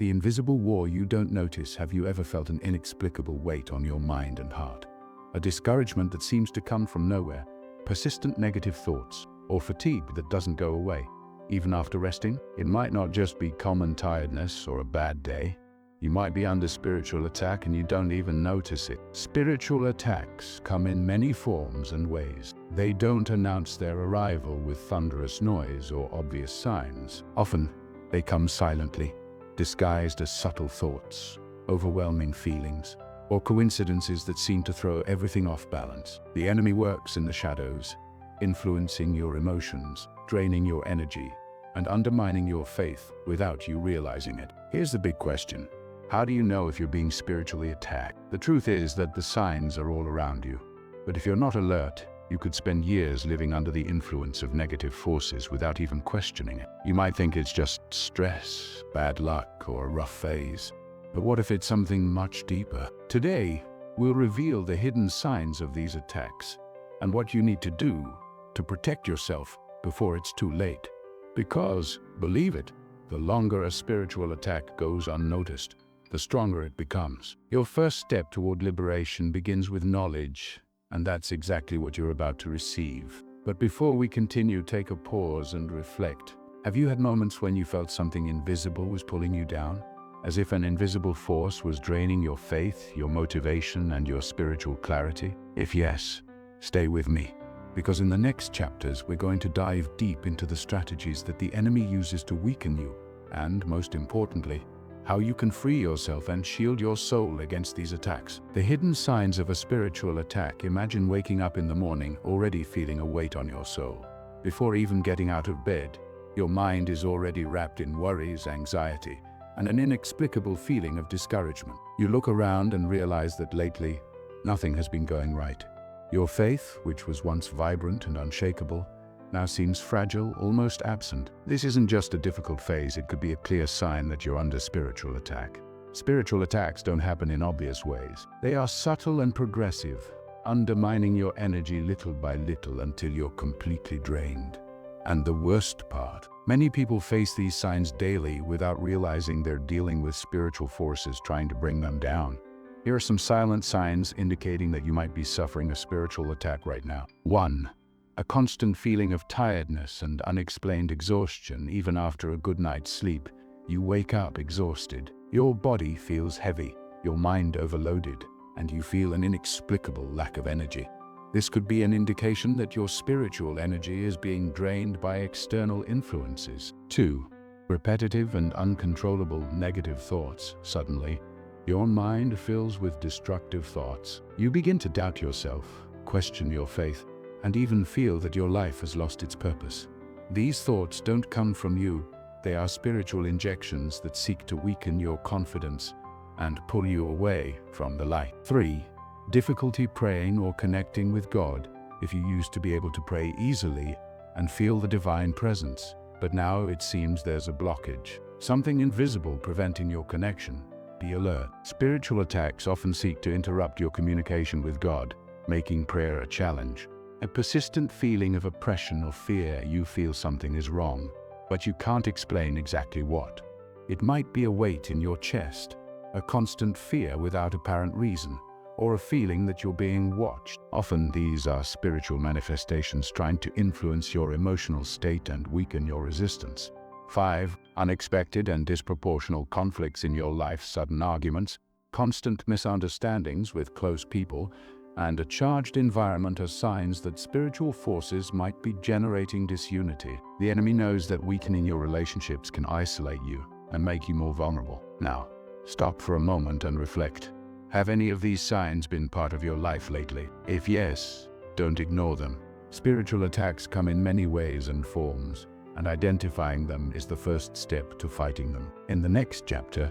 The invisible war you don't notice. Have you ever felt an inexplicable weight on your mind and heart? A discouragement that seems to come from nowhere, persistent negative thoughts, or fatigue that doesn't go away, even after resting? It might not just be common tiredness or a bad day. You might be under spiritual attack and you don't even notice it. Spiritual attacks come in many forms and ways. They don't announce their arrival with thunderous noise or obvious signs. Often, they come silently, disguised as subtle thoughts, overwhelming feelings, or coincidences that seem to throw everything off balance. The enemy works in the shadows, influencing your emotions, draining your energy, and undermining your faith without you realizing it. Here's the big question. How do you know if you're being spiritually attacked? The truth is that the signs are all around you. But if you're not alert, you could spend years living under the influence of negative forces without even questioning it. You might think it's just stress, bad luck, or a rough phase. But what if it's something much deeper? Today, we'll reveal the hidden signs of these attacks and what you need to do to protect yourself before it's too late. Because, believe it, the longer a spiritual attack goes unnoticed, the stronger it becomes. Your first step toward liberation begins with knowledge, and that's exactly what you're about to receive. But before we continue, take a pause and reflect. Have you had moments when you felt something invisible was pulling you down? As if an invisible force was draining your faith, your motivation, and your spiritual clarity? If yes, stay with me. Because in the next chapters, we're going to dive deep into the strategies that the enemy uses to weaken you, and, most importantly, how you can free yourself and shield your soul against these attacks. The hidden signs of a spiritual attack. Imagine waking up in the morning already feeling a weight on your soul. Before even getting out of bed, your mind is already wrapped in worries, anxiety, and an inexplicable feeling of discouragement. You look around and realize that lately, nothing has been going right. Your faith, which was once vibrant and unshakable, now seems fragile, almost absent. This isn't just a difficult phase, it could be a clear sign that you're under spiritual attack. Spiritual attacks don't happen in obvious ways. They are subtle and progressive, undermining your energy little by little until you're completely drained. And the worst part, many people face these signs daily without realizing they're dealing with spiritual forces trying to bring them down. Here are some silent signs indicating that you might be suffering a spiritual attack right now. 1. A constant feeling of tiredness and unexplained exhaustion. Even after a good night's sleep, you wake up exhausted. Your body feels heavy, your mind overloaded, and you feel an inexplicable lack of energy. This could be an indication that your spiritual energy is being drained by external influences. 2. Repetitive and uncontrollable negative thoughts. Suddenly, your mind fills with destructive thoughts. You begin to doubt yourself, question your faith, and even feel that your life has lost its purpose. These thoughts don't come from you. They are spiritual injections that seek to weaken your confidence and pull you away from the light. 3. Difficulty praying or connecting with God. If you used to be able to pray easily and feel the divine presence, but now it seems there's a blockage, something invisible preventing your connection, be alert. Spiritual attacks often seek to interrupt your communication with God, making prayer a challenge. A persistent feeling of oppression or fear. You feel something is wrong, but you can't explain exactly what. It might be a weight in your chest, a constant fear without apparent reason, or a feeling that you're being watched. Often these are spiritual manifestations trying to influence your emotional state and weaken your resistance. 5. Unexpected and disproportional conflicts in your life. Sudden arguments, constant misunderstandings with close people, and a charged environment are signs that spiritual forces might be generating disunity. The enemy knows that weakening your relationships can isolate you and make you more vulnerable. Now, stop for a moment and reflect. Have any of these signs been part of your life lately? If yes, don't ignore them. Spiritual attacks come in many ways and forms, and identifying them is the first step to fighting them. In the next chapter,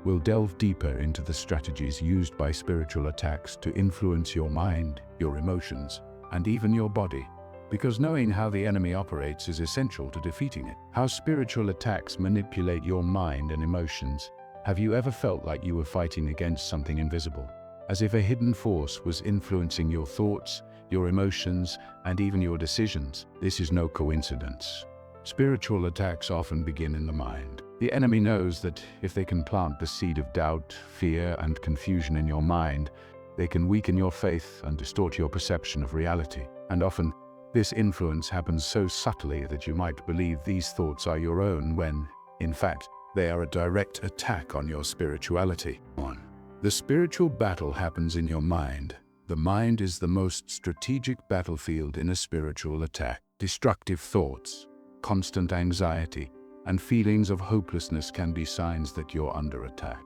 we'll delve deeper into the strategies used by spiritual attacks to influence your mind, your emotions, and even your body. Because knowing how the enemy operates is essential to defeating it. How spiritual attacks manipulate your mind and emotions. Have you ever felt like you were fighting against something invisible? As if a hidden force was influencing your thoughts, your emotions, and even your decisions? This is no coincidence. Spiritual attacks often begin in the mind. The enemy knows that if they can plant the seed of doubt, fear, and confusion in your mind, they can weaken your faith and distort your perception of reality. And often, this influence happens so subtly that you might believe these thoughts are your own when, in fact, they are a direct attack on your spirituality. 1. The spiritual battle happens in your mind. The mind is the most strategic battlefield in a spiritual attack. Destructive thoughts, constant anxiety, and feelings of hopelessness can be signs that you're under attack.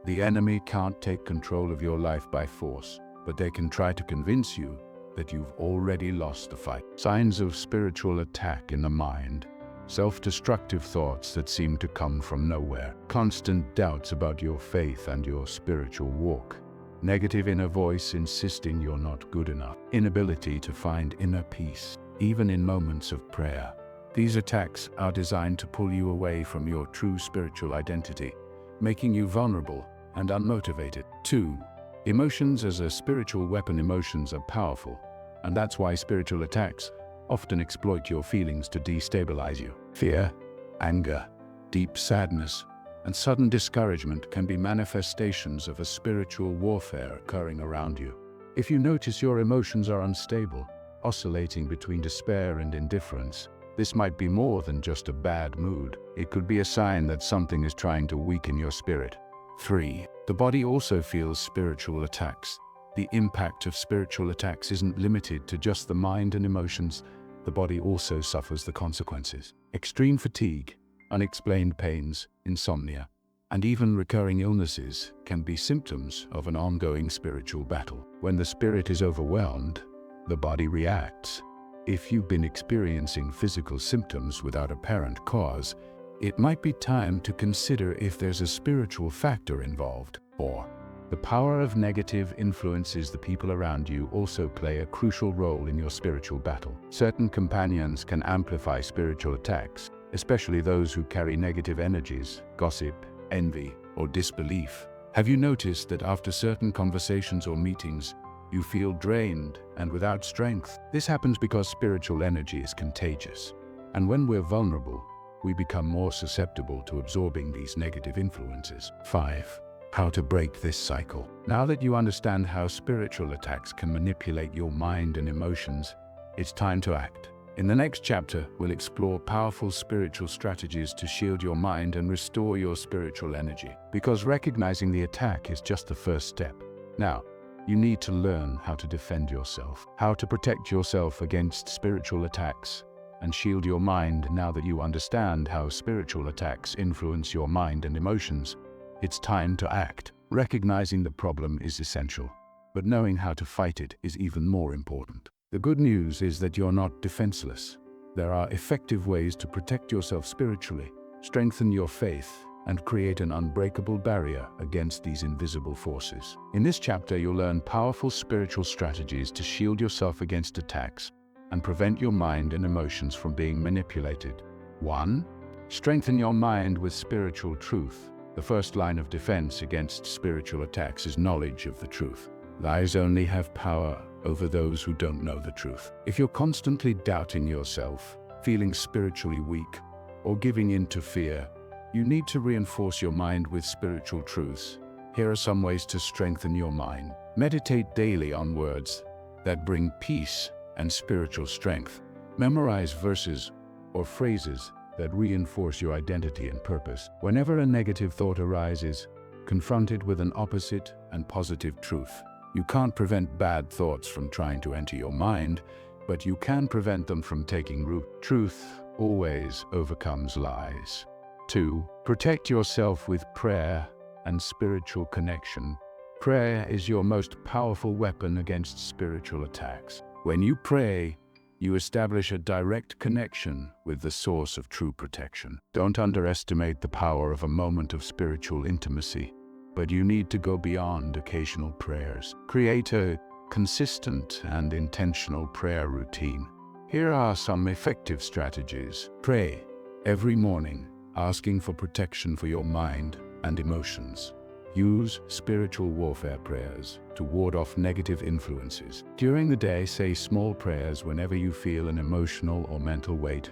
The enemy can't take control of your life by force, but they can try to convince you that you've already lost the fight. Signs of spiritual attack in the mind. Self-destructive thoughts that seem to come from nowhere. Constant doubts about your faith and your spiritual walk. Negative inner voice insisting you're not good enough. Inability to find inner peace, even in moments of prayer. These attacks are designed to pull you away from your true spiritual identity, making you vulnerable and unmotivated. 2. Emotions as a spiritual weapon. Emotions are powerful, and that's why spiritual attacks often exploit your feelings to destabilize you. Fear, anger, deep sadness, and sudden discouragement can be manifestations of a spiritual warfare occurring around you. If you notice your emotions are unstable, oscillating between despair and indifference, this might be more than just a bad mood. It could be a sign that something is trying to weaken your spirit. 3. The body also feels spiritual attacks. The impact of spiritual attacks isn't limited to just the mind and emotions. The body also suffers the consequences. Extreme fatigue, unexplained pains, insomnia, and even recurring illnesses can be symptoms of an ongoing spiritual battle. When the spirit is overwhelmed, the body reacts. If you've been experiencing physical symptoms without apparent cause, it might be time to consider if there's a spiritual factor involved. 4. The power of negative influences. The people around you also play a crucial role in your spiritual battle. Certain companions can amplify spiritual attacks, especially those who carry negative energies, gossip, envy, or disbelief. Have you noticed that after certain conversations or meetings, you feel drained and without strength? This happens because spiritual energy is contagious. And when we're vulnerable, we become more susceptible to absorbing these negative influences. 5. How to break this cycle. Now that you understand how spiritual attacks can manipulate your mind and emotions, it's time to act. In the next chapter, we'll explore powerful spiritual strategies to shield your mind and restore your spiritual energy. Because recognizing the attack is just the first step. Now, you need to learn how to defend yourself, how to protect yourself against spiritual attacks, and shield your mind. Now that you understand how spiritual attacks influence your mind and emotions, it's time to act. Recognizing the problem is essential, but knowing how to fight it is even more important. The good news is that you're not defenseless. There are effective ways to protect yourself spiritually, strengthen your faith, and create an unbreakable barrier against these invisible forces. In this chapter, you'll learn powerful spiritual strategies to shield yourself against attacks and prevent your mind and emotions from being manipulated. 1. Strengthen your mind with spiritual truth. The first line of defense against spiritual attacks is knowledge of the truth. Lies only have power over those who don't know the truth. If you're constantly doubting yourself, feeling spiritually weak, or giving in to fear, you need to reinforce your mind with spiritual truths. Here are some ways to strengthen your mind. Meditate daily on words that bring peace and spiritual strength. Memorize verses or phrases that reinforce your identity and purpose. Whenever a negative thought arises, confront it with an opposite and positive truth. You can't prevent bad thoughts from trying to enter your mind, but you can prevent them from taking root. Truth always overcomes lies. 2. Protect yourself with prayer and spiritual connection. Prayer is your most powerful weapon against spiritual attacks. When you pray, you establish a direct connection with the source of true protection. Don't underestimate the power of a moment of spiritual intimacy, but you need to go beyond occasional prayers. Create a consistent and intentional prayer routine. Here are some effective strategies. Pray every morning, asking for protection for your mind and emotions. Use spiritual warfare prayers to ward off negative influences. During the day, say small prayers whenever you feel an emotional or mental weight.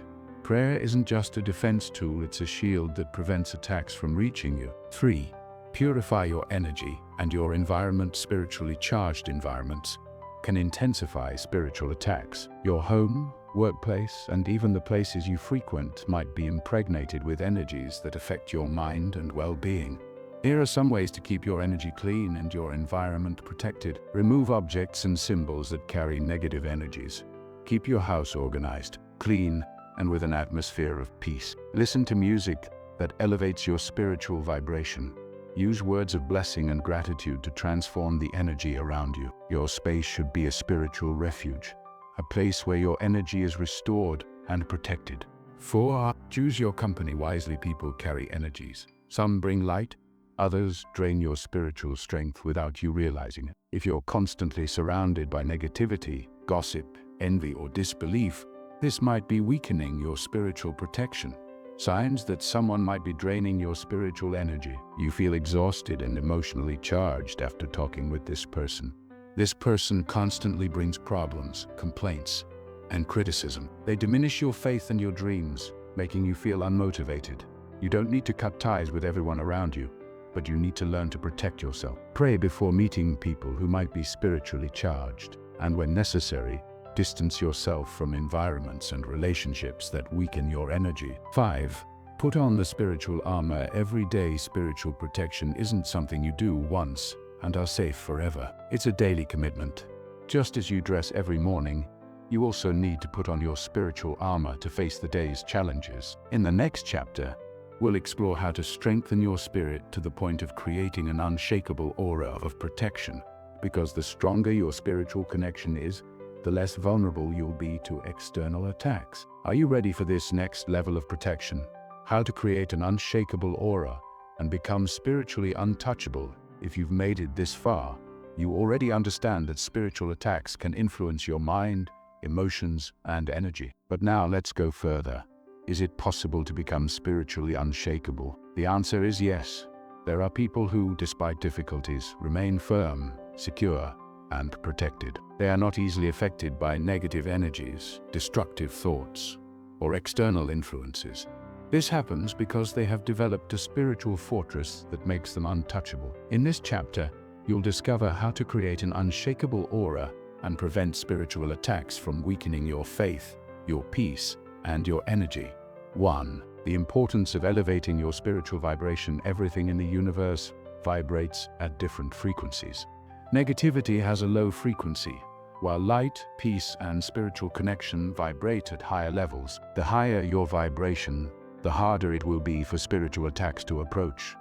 Prayer isn't just a defense tool, it's a shield that prevents attacks from reaching you. 3. Purify your energy and your environment. Spiritually charged environments can intensify spiritual attacks. Your home, workplace, and even the places you frequent might be impregnated with energies that affect your mind and well-being. Here are some ways to keep your energy clean and your environment protected. Remove objects and symbols that carry negative energies. Keep your house organized, clean, and with an atmosphere of peace. Listen to music that elevates your spiritual vibration. Use words of blessing and gratitude to transform the energy around you. Your space should be a spiritual refuge, a place where your energy is restored and protected. 4. Choose your company wisely. People carry energies. Some bring light, others drain your spiritual strength without you realizing it. If you're constantly surrounded by negativity, gossip, envy, or disbelief, this might be weakening your spiritual protection. Signs that someone might be draining your spiritual energy. You feel exhausted and emotionally charged after talking with this person. This person constantly brings problems, complaints, and criticism. They diminish your faith and your dreams, making you feel unmotivated. You don't need to cut ties with everyone around you, but you need to learn to protect yourself. Pray before meeting people who might be spiritually charged, and when necessary, distance yourself from environments and relationships that weaken your energy. 5. Put on the spiritual armor every day. Spiritual protection isn't something you do once and are safe forever. It's a daily commitment. Just as you dress every morning, you also need to put on your spiritual armor to face the day's challenges. In the next chapter, we'll explore how to strengthen your spirit to the point of creating an unshakable aura of protection, because the stronger your spiritual connection is, the less vulnerable you'll be to external attacks. Are you ready for this next level of protection? How to create an unshakable aura and become spiritually untouchable. If you've made it this far, you already understand that spiritual attacks can influence your mind, emotions, and energy. But now let's go further. Is it possible to become spiritually unshakable? The answer is yes. There are people who, despite difficulties, remain firm, secure, and protected. They are not easily affected by negative energies, destructive thoughts, or external influences. This happens because they have developed a spiritual fortress that makes them untouchable. In this chapter, you'll discover how to create an unshakable aura and prevent spiritual attacks from weakening your faith, your peace, and your energy. 1. The importance of elevating your spiritual vibration. Everything in the universe vibrates at different frequencies. Negativity has a low frequency, while light, peace, and spiritual connection vibrate at higher levels. The higher your vibration, the harder it will be for spiritual attacks to approach.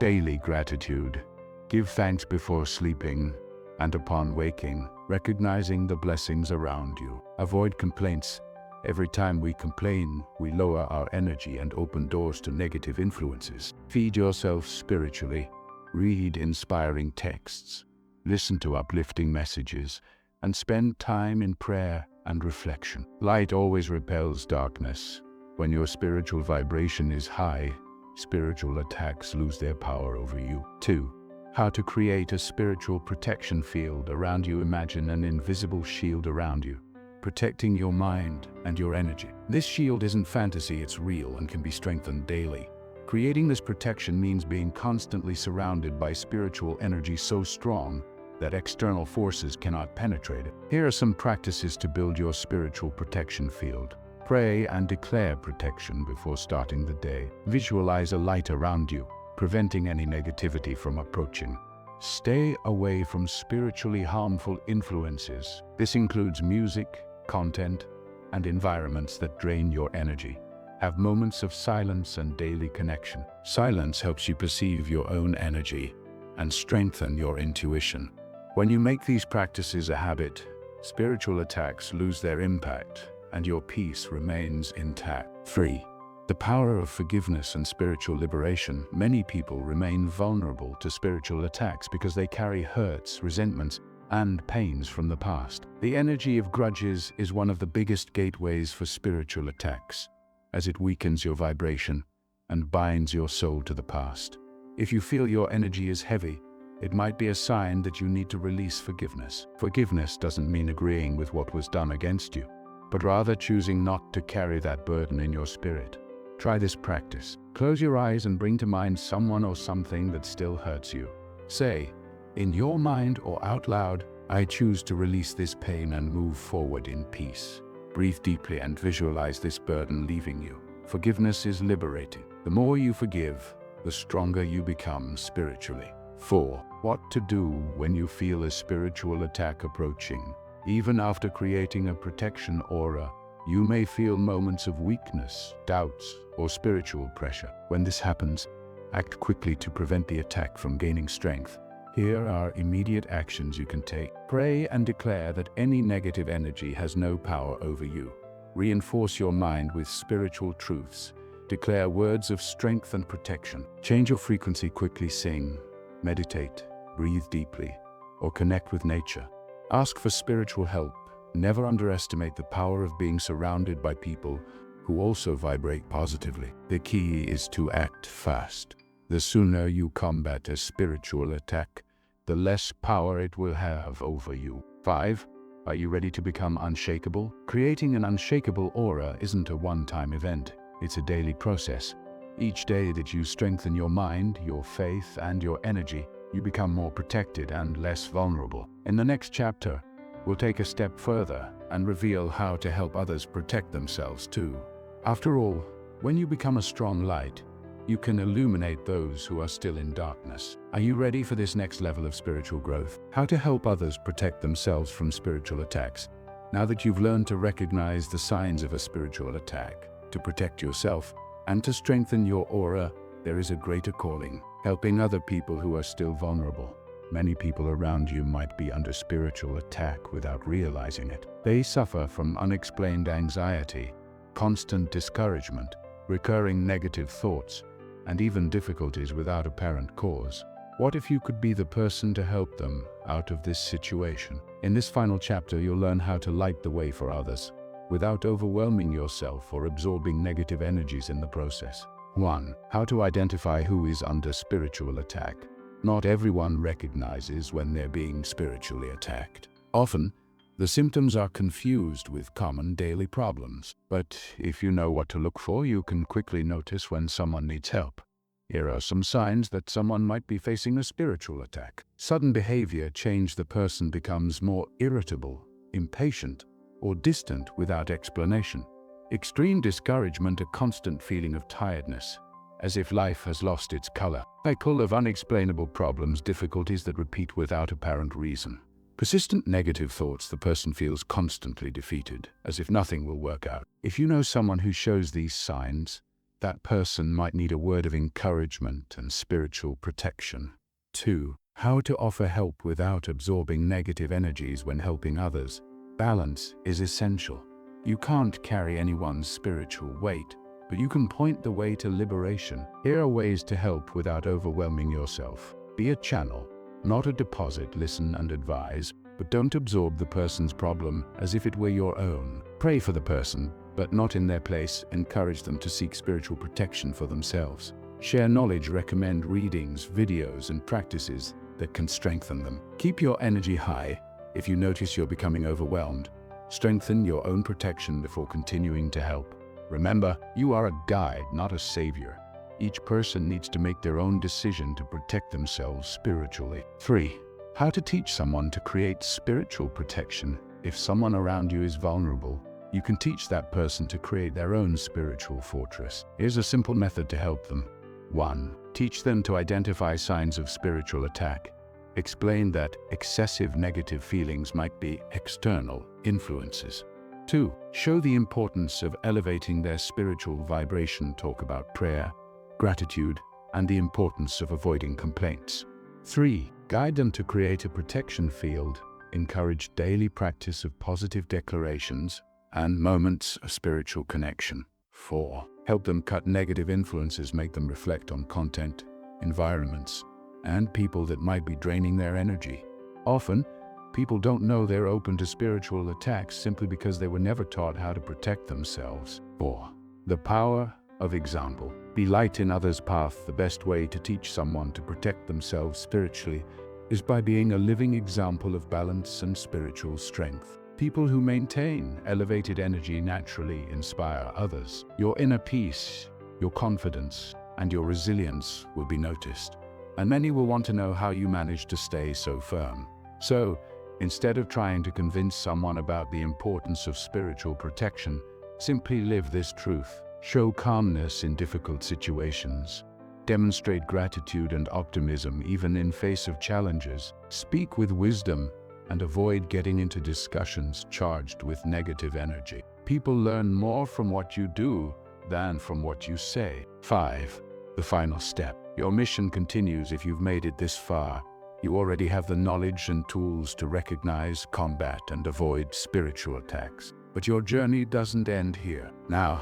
Daily gratitude. Give thanks before sleeping and upon waking, recognizing the blessings around you. Avoid complaints. Every time we complain, we lower our energy and open doors to negative influences. Feed yourself spiritually. Read inspiring texts, listen to uplifting messages, and spend time in prayer and reflection. Light always repels darkness. When your spiritual vibration is high, spiritual attacks lose their power over you. 2. How to create a spiritual protection field around you. Imagine an invisible shield around you, protecting your mind and your energy. This shield isn't fantasy, it's real and can be strengthened daily. Creating this protection means being constantly surrounded by spiritual energy so strong that external forces cannot penetrate it. Here are some practices to build your spiritual protection field. Pray and declare protection before starting the day. Visualize a light around you, preventing any negativity from approaching. Stay away from spiritually harmful influences. This includes music, content, and environments that drain your energy. Have moments of silence and daily connection. Silence helps you perceive your own energy and strengthen your intuition. When you make these practices a habit, spiritual attacks lose their impact and your peace remains intact. 3. The power of forgiveness and spiritual liberation. Many people remain vulnerable to spiritual attacks because they carry hurts, resentments, and pains from the past. The energy of grudges is one of the biggest gateways for spiritual attacks, as it weakens your vibration and binds your soul to the past. If you feel your energy is heavy, it might be a sign that you need to release forgiveness. Forgiveness doesn't mean agreeing with what was done against you, but rather choosing not to carry that burden in your spirit. Try this practice. Close your eyes and bring to mind someone or something that still hurts you. Say, in your mind or out loud, I choose to release this pain and move forward in peace. Breathe deeply and visualize this burden leaving you. Forgiveness is liberating. The more you forgive, the stronger you become spiritually. 4. What to do when you feel a spiritual attack approaching. Even after creating a protection aura, you may feel moments of weakness, doubts, or spiritual pressure. When this happens, act quickly to prevent the attack from gaining strength. Here are immediate actions you can take. Pray and declare that any negative energy has no power over you. Reinforce your mind with spiritual truths. Declare words of strength and protection. Change your frequency quickly. Sing, meditate, breathe deeply, or connect with nature. Ask for spiritual help. Never underestimate the power of being surrounded by people who also vibrate positively. The key is to act fast. The sooner you combat a spiritual attack, the less power it will have over you. 5. Are you ready to become unshakable? Creating an unshakable aura isn't a one-time event. It's a daily process. Each day that you strengthen your mind, your faith, and your energy, you become more protected and less vulnerable. In the next chapter, we'll take a step further and reveal how to help others protect themselves too. After all, when you become a strong light, you can illuminate those who are still in darkness. Are you ready for this next level of spiritual growth? How to help others protect themselves from spiritual attacks. Now that you've learned to recognize the signs of a spiritual attack, to protect yourself, and to strengthen your aura, there is a greater calling, helping other people who are still vulnerable. Many people around you might be under spiritual attack without realizing it. They suffer from unexplained anxiety, constant discouragement, recurring negative thoughts, and even difficulties without apparent cause. What if you could be the person to help them out of this situation? In this final chapter, you'll learn how to light the way for others, without overwhelming yourself or absorbing negative energies in the process. 1. How to identify who is under spiritual attack. Not everyone recognizes when they're being spiritually attacked. Often, the symptoms are confused with common daily problems. But if you know what to look for, you can quickly notice when someone needs help. Here are some signs that someone might be facing a spiritual attack. Sudden behavior change. The person becomes more irritable, impatient, or distant without explanation. Extreme discouragement, a constant feeling of tiredness, as if life has lost its color. Cycle of unexplainable problems, difficulties that repeat without apparent reason. Persistent negative thoughts, the person feels constantly defeated, as if nothing will work out. If you know someone who shows these signs, that person might need a word of encouragement and spiritual protection. 2. How to offer help without absorbing negative energies when helping others. Balance is essential. You can't carry anyone's spiritual weight, but you can point the way to liberation. Here are ways to help without overwhelming yourself. Be a channel, not a deposit. Listen and advise, but don't absorb the person's problem as if it were your own. Pray for the person, but not in their place. Encourage them to seek spiritual protection for themselves. Share knowledge, recommend readings, videos, and practices that can strengthen them. Keep your energy high. If you notice you're becoming overwhelmed, strengthen your own protection before continuing to help. Remember, you are a guide, not a savior. Each person needs to make their own decision to protect themselves spiritually. 3. How to teach someone to create spiritual protection. If someone around you is vulnerable, you can teach that person to create their own spiritual fortress. Here's a simple method to help them. 1. Teach them to identify signs of spiritual attack. Explain that excessive negative feelings might be external influences. 2. Show the importance of elevating their spiritual vibration. Talk about prayer, gratitude, and the importance of avoiding complaints. 3. Guide them to create a protection field. Encourage daily practice of positive declarations and moments of spiritual connection. 4. Help them cut negative influences. Make them reflect on content, environments, and people that might be draining their energy. Often, people don't know they're open to spiritual attacks simply because they were never taught how to protect themselves. 4. The power of example. Be light in others' path. The best way to teach someone to protect themselves spiritually is by being a living example of balance and spiritual strength. People who maintain elevated energy naturally inspire others. Your inner peace, your confidence, and your resilience will be noticed, and many will want to know how you manage to stay so firm. So, instead of trying to convince someone about the importance of spiritual protection, simply live this truth. Show calmness in difficult situations. Demonstrate gratitude and optimism even in face of challenges. Speak with wisdom and avoid getting into discussions charged with negative energy. People learn more from what you do than from what you say. 5. The final step. Your mission continues if you've made it this far. You already have the knowledge and tools to recognize, combat, and avoid spiritual attacks. But your journey doesn't end here. Now,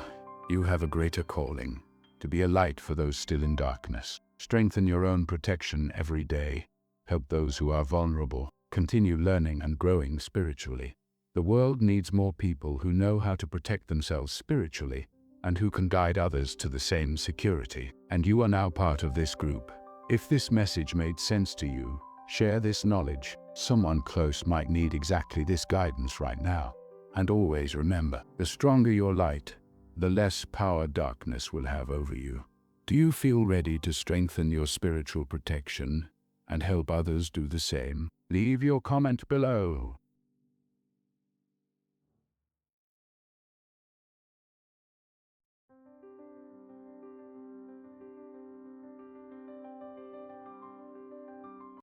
you have a greater calling, to be a light for those still in darkness. Strengthen your own protection every day. Help those who are vulnerable. Continue learning and growing spiritually. The world needs more people who know how to protect themselves spiritually and who can guide others to the same security. And you are now part of this group. If this message made sense to you, share this knowledge. Someone close might need exactly this guidance right now. And always remember, the stronger your light, the less power darkness will have over you. Do you feel ready to strengthen your spiritual protection and help others do the same? Leave your comment below.